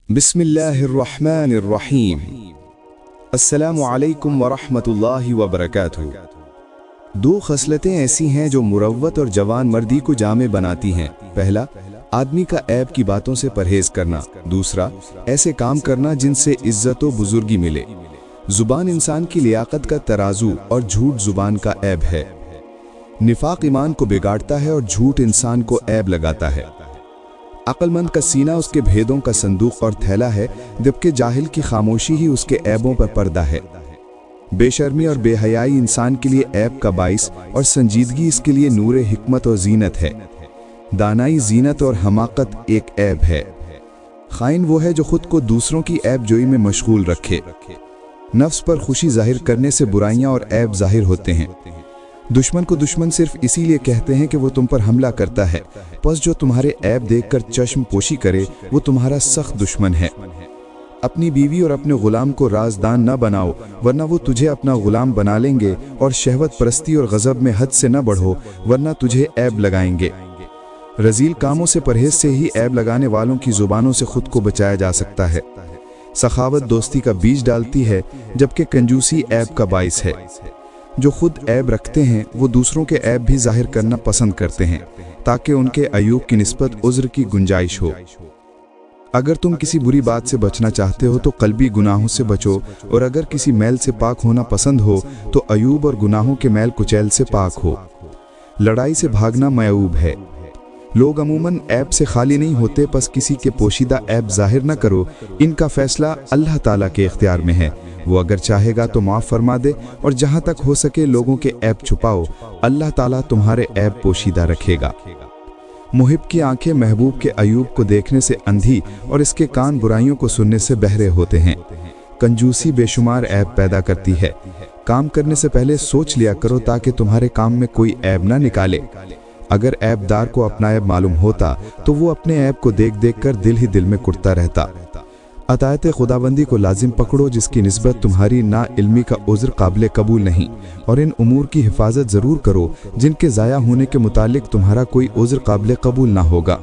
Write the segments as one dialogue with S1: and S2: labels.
S1: बिस्मिल्लाहिर्रहमानिर्रहीम। अस्सलामु अलैकुम वरहमतुल्लाहि वबरकातुहू। दो खसलतें ऐसी हैं जो मुरव्वत और जवान मर्दी को जामे बनाती हैं। पहला, आदमी का ऐब की बातों से परहेज करना। दूसरा, ऐसे काम करना जिनसे इज्जत व बुजुर्गी मिले। जुबान इंसान की लियाकत का तराजू और झूठ जुबान का ऐब है। निफाक ईमान को बिगाड़ता है और झूठ इंसान को ऐब लगाता है। अक्लमंद का सीना उसके भेदों का संदूक और थैला है, जबकि जाहिल की खामोशी ही उसके ऐबों पर पर्दा है। बेशर्मी और बेहयाई इंसान के लिए ऐब का बाइस और संजीदगी इसके लिए नूरे हिकमत और जीनत है। दानाई, जीनत और हमाकत एक ऐब है। खाइन वो है जो खुद को दूसरों की ऐब जोई में मशगूल रखे। नफ्स पर खुशी जाहिर करने से बुराइयां और ऐब जाहिर होते हैं। दुश्मन को दुश्मन सिर्फ इसीलिए कहते हैं कि वो तुम पर हमला करता है, बस जो तुम्हारे ऐब देखकर चश्म पोशी करे वो तुम्हारा सख्त दुश्मन है। अपनी बीवी और अपने गुलाम को राजदान न बनाओ, वरना वो तुझे अपना गुलाम बना लेंगे, और शहवत परस्ती और गजब में हद से न बढ़ो, वरना तुझे ऐब लगाएंगे। रजील कामों से परहेज से ही ऐब लगाने वालों की जुबानों से खुद को बचाया जा सकता है। सखावत दोस्ती का बीज डालती है, जबकि कंजूसी ऐब का बाइस है। जो खुद ऐब रखते हैं वो दूसरों के ऐब भी जाहिर करना पसंद करते हैं, ताकि उनके अयूब की निस्बत उज़्र की गुंजाइश हो। अगर तुम किसी बुरी बात से बचना चाहते हो तो कल्बी गुनाहों से बचो, और अगर किसी मैल से पाक होना पसंद हो तो अयूब और गुनाहों के मैल कुचैल से पाक हो। लड़ाई से भागना मयूब है। लोग अमूमन ऐब से खाली नहीं होते, बस किसी के पोशीदा ऐब जाहिर न करो। इनका फैसला अल्लाह ताला के इख्तियार में है। वो अगर चाहेगा तो माफ़ फरमा दे, और जहाँ तक हो सके लोगों के ऐब छुपाओ। अल्लाह ताला तुम्हारे ऐब पोशीदा रखेगा। मुहिब की आंखें महबूब के अयूब को देखने से अंधी, और इसके कान बुराइयों को सुनने से बहरे होते हैं। कंजूसी बेशुमार ऐब पैदा करती है। काम करने से पहले सोच लिया करो, ताकि तुम्हारे काम में कोई ऐब ना निकाले। अगर ऐबदार को अपना ऐब मालूम होता तो वो अपने ऐब को देख देख कर दिल ही दिल में कुटता रहता। अतायत खुदाबंदी को लाजिम पकड़ो, जिसकी निस्बत तुम्हारी ना इल्मी का उज़्र काबिल कबूल नहीं, और इन उमूर की हिफाजत ज़रूर करो जिनके ज़ाया होने के मुतालिक तुम्हारा कोई उज़्र काबिल कबूल ना होगा।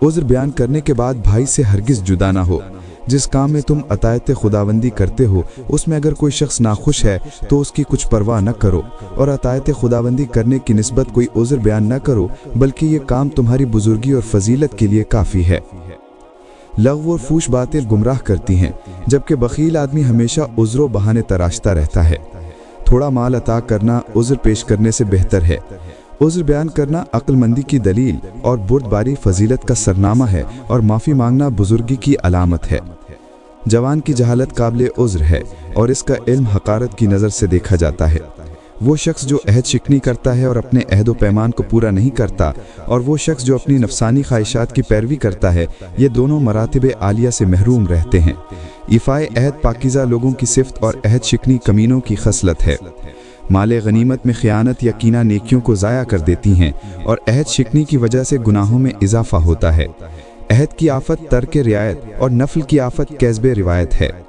S1: उज़्र बयान करने के बाद भाई से हरगिज़ जुदा ना हो। जिस काम में तुम अतायत खुदाबंदी करते हो उसमें अगर कोई शख्स नाखुश है तो उसकी कुछ परवाह न करो, और अतायत खुदाबंदी करने की निस्बत कोई उज़्र बयान न करो, बल्कि ये काम तुम्हारी बुजुर्गी और फजीलत के लिए काफ़ी है। लग़्व और फूश बातें गुमराह करती हैं, जबकि बखील आदमी हमेशा उज़्र व बहाने तराशता रहता है। थोड़ा माल अता करना उज़्र पेश करने से बेहतर है। उज़्र बयान करना अक्लमंदी की दलील और बुर्दबारी फजीलत का सरनामा है, और माफ़ी मांगना बुजुर्गी की अलामत है। जवान की जहालत काबिल उज़्र है, और इसका इल्म हकारत की नज़र से देखा जाता है। वो शख्स जो अहद शिकनी करता है और अपने अहद व पैमान को पूरा नहीं करता, और वो शख्स जो अपनी नफसानी ख्वाहिशात की पैरवी करता है, ये दोनों मरातिब आलिया से महरूम रहते हैं। इफ़ाए अहद पाकीज़ा लोगों की सिफ़त और अहद शिकनी कमीनों की खसलत है। माले गनीमत में खयानत या कीना नेकियों को ज़ाया कर देती हैं, और अहद शिकनी की वजह से गुनाहों में इजाफा होता है। अहद की आफत तर्क रियायत और नफल की आफत कैज़बे रिवायत है।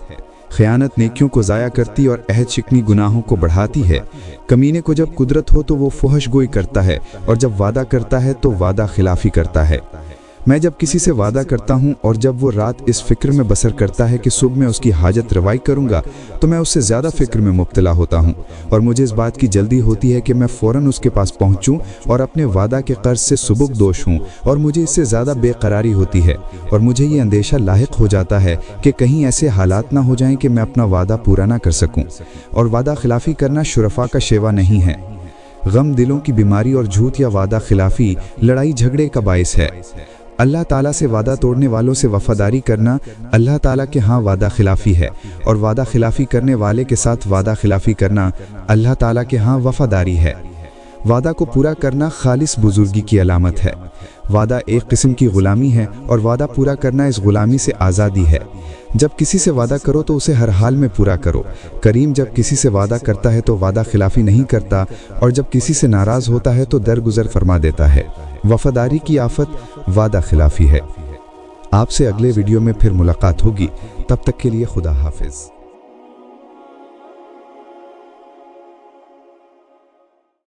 S1: खयानत नेकियों को ज़ाया करती और अहद शिकनी गुनाहों को बढ़ाती है। कमीने को जब कुदरत हो तो वो फुहश गोई करता है, और जब वादा करता है तो वादा खिलाफी करता है। मैं जब किसी से वादा करता हूँ और जब वो रात इस फिक्र में बसर करता है कि सुबह में उसकी हाजत रवाई करूँगा, तो मैं उससे ज़्यादा फिक्र में मुब्तला होता हूँ, और मुझे इस बात की जल्दी होती है कि मैं फ़ौरन उसके पास पहुँचूँ और अपने वादा के कर्ज से सुबुक दोष हूँ, और मुझे इससे ज़्यादा बेकरारी होती है, और मुझे ये अंदेशा लाहिक हो जाता है कि कहीं ऐसे हालात ना हो जाएं कि मैं अपना वादा पूरा ना कर सकूँ। और वादा खिलाफ़ी करना शुरफा का शेवा नहीं है। गम, दिलों की बीमारी और झूठ या वादा खिलाफ़ी लड़ाई झगड़े का बाइस है। अल्लाह ताला से वादा तोड़ने वालों से वफादारी करना अल्लाह ताला के यहाँ वादा खिलाफ़ी है, और वादा खिलाफ़ी करने वाले के साथ वादा खिलाफ़ी करना अल्लाह ताला के यहाँ वफादारी है। वादा को पूरा करना खालिस बुजुर्गी की अलामत है। वादा एक किस्म की ग़ुलामी है, और वादा पूरा करना इस ग़ुलामी से आज़ादी है। जब किसी से वादा करो तो उसे हर हाल में पूरा करो। करीम जब किसी से वादा करता है तो वादा खिलाफ़ी नहीं करता, और जब किसी से नाराज़ होता है तो दरगुजर फरमा देता है। वफादारी की आफत वादा खिलाफ़ी है। आपसे अगले वीडियो में फिर मुलाकात होगी। तब तक के लिए खुदा हाफिज़।